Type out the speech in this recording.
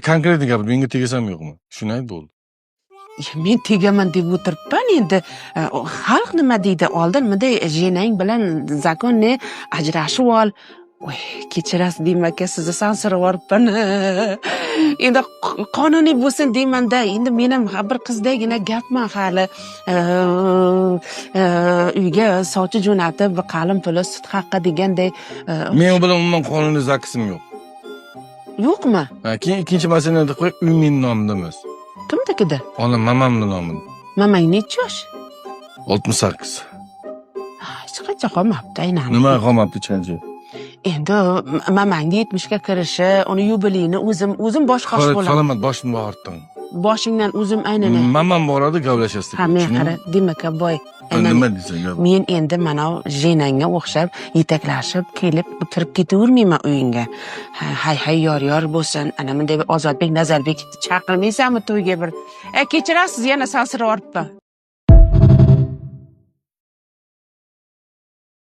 Konkret gap, menga tegasam yo'qmi? Shuni ayt bo'ldi. Men tegaman deb o'tiribman endi. Xalq nima deydi? Oldin bunday jenang bilan zakonni ajrashib ol. Voy, kechirasiz deyman aka, sizni sansirab yuboribman. Endi qonuniy bo'lsin deyman-da. Endi men ham bir qizdagina gapman hali. Uyga sovchi jo'natib, qalin puli sut haqqi deganday. Men u bilan umuman qonuniy zakisim yo'q. Yo'qmi? Keyin ikkinchi masalani qo'y, uy mening nomimda emas. Kimnikida? Ona mamamning nomida. Mamang necha yosh? 68. Hech qancha qolmabdi, aynan. Nima qolmabdi chanchi? Endi mamangni 70 ga kirishi, uni yubileyini o'zim boshqa ish bo'laman. Salomat, boshimni og'ritding. Boshingdan o'zim aynan. Mamam boradi, gaplashasiz. Ha, men qara, demak, boy. Nima deysan? Men endi mana jenangga o'xshab yetaklashib kelib kirib ketavermayman uyingga. Hay yor bo'lsin. Ana bunday Ozodbek, Nazarbek chaqirmaysanmi to'yga bir? Kechirasiz, yana sansirab yuboribman.